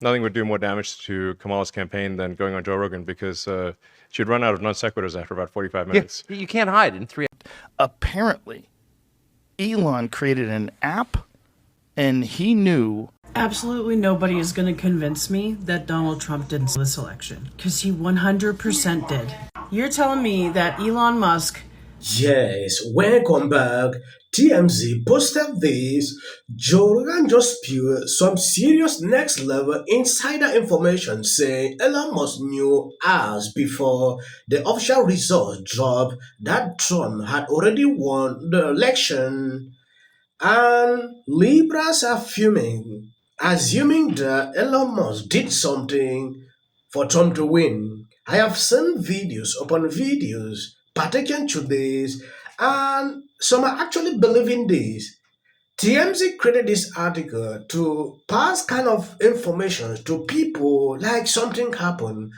Nothing would do more damage to Kamala's campaign than going on Joe Rogan because she'd run out of non sequiturs after about 45 minutes. You can't hide in 3 hours. Apparently, Elon created an app, and he knew. Absolutely nobody is going to convince me that Donald Trump didn't steal this election, because he 100% did. You're telling me that Elon Musk... Yes, welcome back. TMZ posted this. Joe Rogan just spewed some serious next level insider information saying Elon Musk knew hours before the official results dropped that Trump had already won the election. And Libras are fuming, assuming that Elon Musk did something for Trump to win. I have seen videos upon videos partaking to this, and some are actually believing this. TMZ created this article to pass kind of information to people like something happened.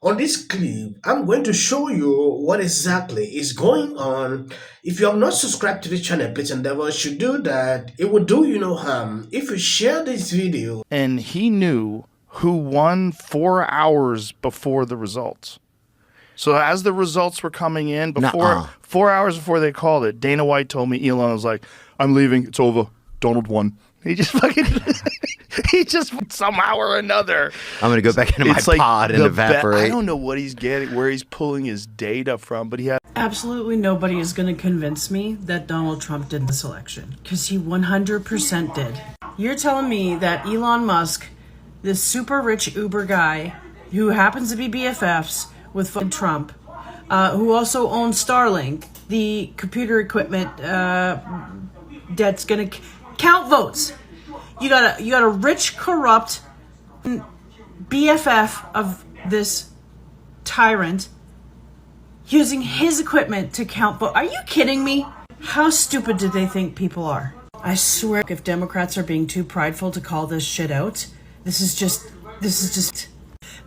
On this clip, I'm going to show you what exactly is going on. If you have not subscribed to the channel, please endeavor to do that. It will do you no harm if you share this video. And he knew who won 4 hours before the results. So as the results were coming in, before 4 hours before they called it, Dana White told me Elon was like, "I'm leaving. It's over. Donald won." He just fucking, he just somehow or another. I'm going to go back into my It's like pod and the evaporate. I don't know what he's getting, where he's pulling his data from, but he had. Absolutely nobody is going to convince me that Donald Trump did this election, because he 100% did. You're telling me that Elon Musk, this super rich Uber guy who happens to be BFFs with fucking Trump, who also owns Starlink, the computer equipment that's going to count votes. You got a rich, corrupt BFF of this tyrant using his equipment to count votes. Are you kidding me? How stupid do they think people are? I swear, if Democrats are being too prideful to call this shit out, this is just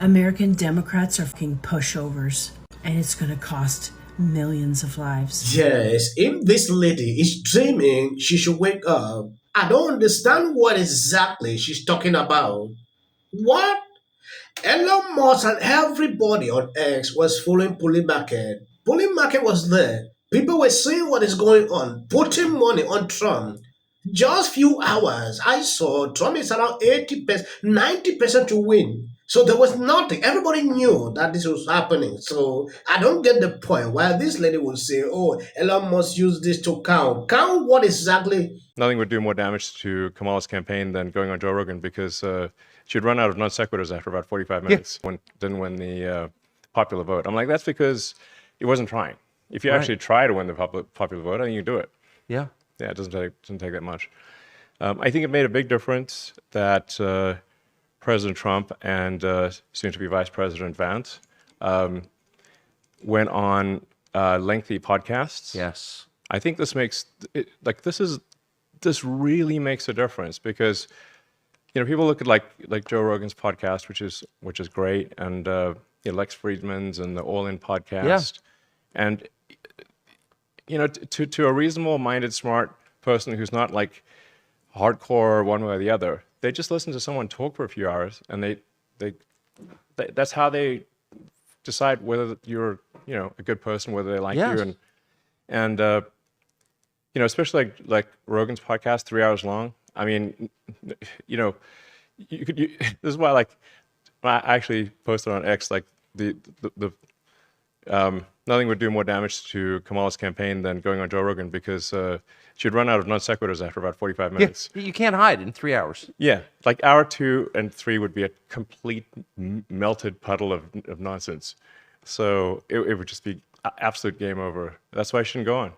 American Democrats are fucking pushovers, and it's gonna cost millions of lives. Yes, if this lady is dreaming, she should wake up. I don't understand what exactly she's talking about. What? Elon Musk and everybody on X was following Pulley Market. Pulley Market was there. People were seeing what is going on, putting money on Trump. Just few hours, I saw Trump is around 80%, 90% to win. So there was nothing. Everybody knew that this was happening. So I don't get the point why this lady would say, "Oh, Elon Musk used this to count." Count what exactly? Nothing would do more damage to Kamala's campaign than going on Joe Rogan because she'd run out of non sequiturs after about 45 minutes. Didn't win the popular vote. I'm like, that's because he wasn't trying. If you actually try to win the popular vote, I think you do it. Yeah. Yeah, it doesn't take that much. I think it made a big difference that President Trump and soon-to-be Vice President Vance went on lengthy podcasts. Yes. I think this makes it, this really makes a difference because people look at like Joe Rogan's podcast, which is great, and Lex Friedman's and the All In podcast, and to a reasonable-minded, smart person who's not like hardcore one way or the other, they just listen to someone talk for a few hours, and that's how they decide whether you're a good person, whether they like you, and especially like Rogan's podcast, 3 hours long. I mean, you could. This is why I actually posted on X nothing would do more damage to Kamala's campaign than going on Joe Rogan because she'd run out of non sequiturs after about 45 minutes. You can't hide in 3 hours. Yeah, like hour 2 and 3 would be a complete melted puddle of nonsense. So it would just be absolute game over. That's why I shouldn't go on.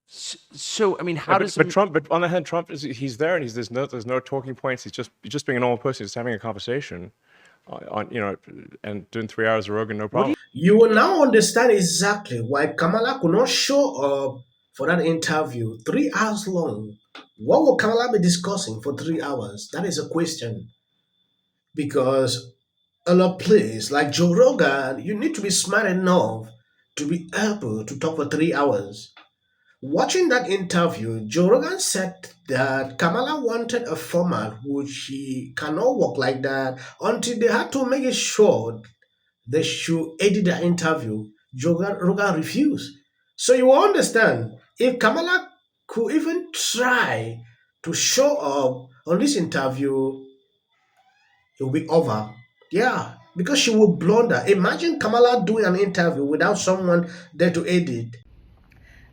So I mean, how does? But Trump, but on the hand, Trump he's there and there's no talking points. He's just being a normal person. He's having a conversation. And doing 3 hours of Rogan, no problem. You will now understand exactly why Kamala could not show up for that interview 3 hours long. What will Kamala be discussing for 3 hours? That is a question. Because in a place like Joe Rogan, you need to be smart enough to be able to talk for 3 hours. Watching that interview, Joe Rogan said that Kamala wanted a format which he cannot work like that until they had to make it sure they should edit the interview. Rogan refused. So you will understand if Kamala could even try to show up on this interview, it will be over. Yeah, because she will blunder. Imagine Kamala doing an interview without someone there to edit.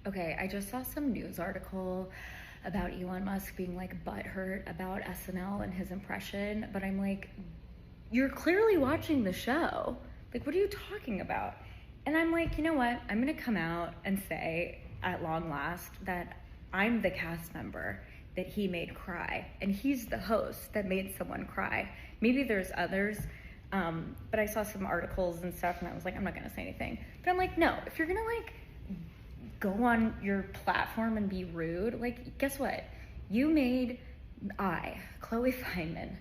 Okay, I just saw some news article about Elon Musk being like butthurt about SNL and his impression, but I'm like, you're clearly watching the show. Like, what are you talking about? And I'm like, you know what? I'm gonna come out and say at long last that I'm the cast member that he made cry, and he's the host that made someone cry. Maybe there's others, but I saw some articles and stuff, and I was like, I'm not gonna say anything. But I'm like, no, if you're gonna like go on your platform and be rude, like, guess what? You made Chloe Feynman,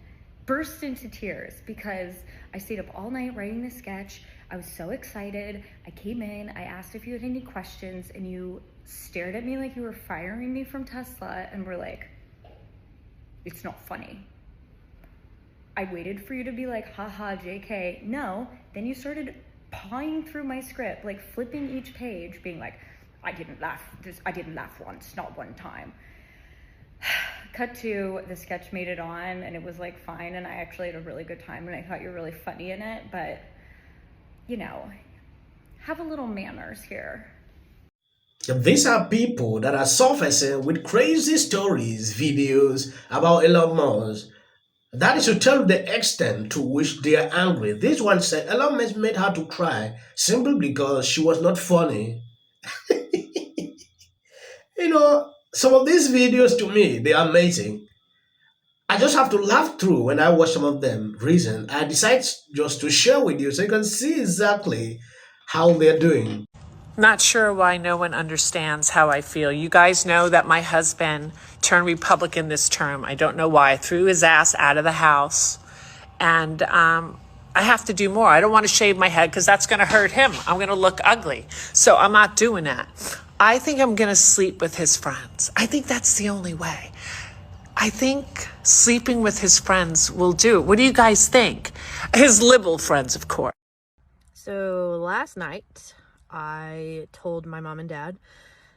burst into tears because I stayed up all night writing this sketch. I was so excited. I came in, I asked if you had any questions, and you stared at me like you were firing me from Tesla and were like, it's not funny. I waited for you to be like, haha, JK. No, then you started pawing through my script, like flipping each page, being like, I didn't laugh once, not one time. Cut to, the sketch made it on, and it was like fine, and I actually had a really good time, and I thought you were really funny in it, but, you know, have a little manners here. These are people that are surfacing with crazy stories, videos about Elon Musk. That is to tell the extent to which they are angry. This one said Elon Musk made her to cry simply because she was not funny. You know, some of these videos to me, they are amazing. I just have to laugh through when I watch some of them. Reason I decide just to share with you so you can see exactly how they're doing. Not sure why no one understands how I feel. You guys know that my husband turned Republican this term. I don't know why. I threw his ass out of the house. And I have to do more. I don't want to shave my head because that's going to hurt him. I'm going to look ugly. So I'm not doing that. I think I'm going to sleep with his friends. I think that's the only way. I think sleeping with his friends will do. What do you guys think? His liberal friends, of course. So last night, I told my mom and dad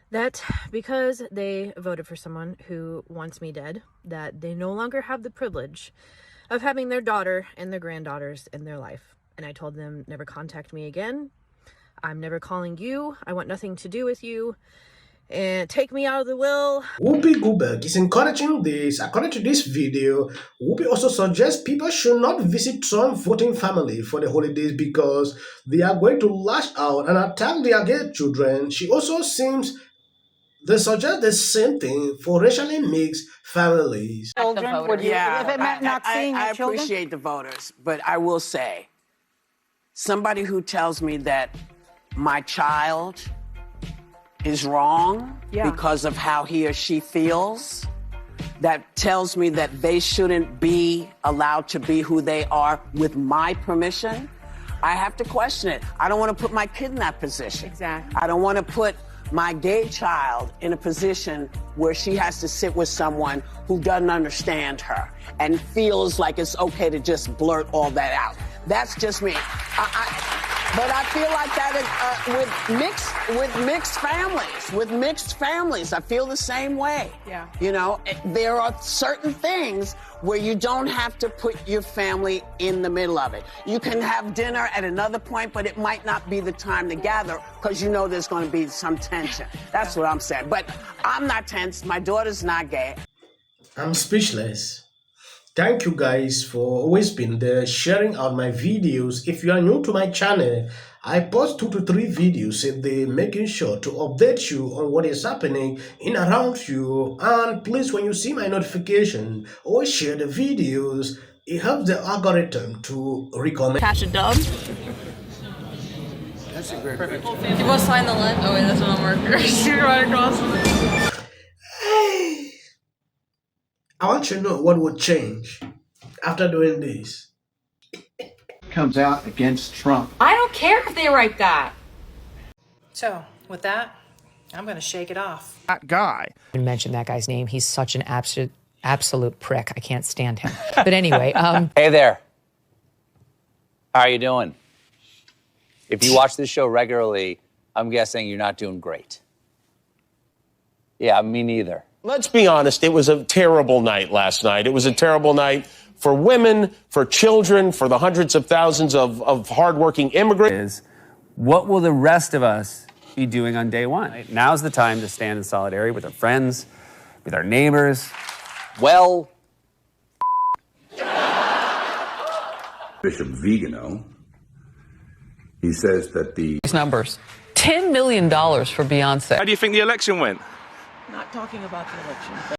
that because they voted for someone who wants me dead, that they no longer have the privilege of having their daughter and their granddaughters in their life. And I told them, never contact me again. I'm never calling you. I want nothing to do with you. And take me out of the will. Whoopi Goldberg is encouraging this. According to this video, Whoopi also suggests people should not visit Trump voting family for the holidays because they are going to lash out and attack their gay children. She also seems they suggest the same thing for racially mixed families. Children, would you, if it meant not seeing your I children? appreciate the voters, but I will say, somebody who tells me that my child is wrong because of how he or she feels, that tells me that they shouldn't be allowed to be who they are with my permission, I have to question it. I don't want to put my kid in that position. Exactly. I don't want to put my gay child in a position where she has to sit with someone who doesn't understand her and feels like it's okay to just blurt all that out. That's just me. But I feel like that with mixed families, I feel the same way. Yeah. You know, there are certain things where you don't have to put your family in the middle of it. You can have dinner at another point, but it might not be the time to gather because you know there's going to be some tension. That's what I'm saying. But I'm not tense. My daughter's not gay. I'm speechless. Thank you guys for always being there, sharing out my videos. If you are new to my channel, I post 2 to 3 videos a day, making sure to update you on what is happening in around you. And please, when you see my notification, always share the videos. It helps the algorithm to recommend. Cash a dub. That's a great picture. You want to sign the lens? Oh wait, that's not markers. You're right across. I want to know what would change after doing this. Comes out against Trump. I don't care if they write that. So, with that, I'm going to shake it off. That guy. I mentioned that guy's name. He's such an absolute prick. I can't stand him. But anyway. Hey there. How are you doing? If you watch this show regularly, I'm guessing you're not doing great. Yeah, me neither. Let's be honest, it was a terrible night last night. It was a terrible night for women, for children, for the hundreds of thousands of hardworking immigrants. What will the rest of us be doing on day one? Now's the time to stand in solidarity with our friends, with our neighbors. Well, Bishop Vigano, he says that these numbers, $10 million for Beyonce. How do you think the election went? Not talking about the election.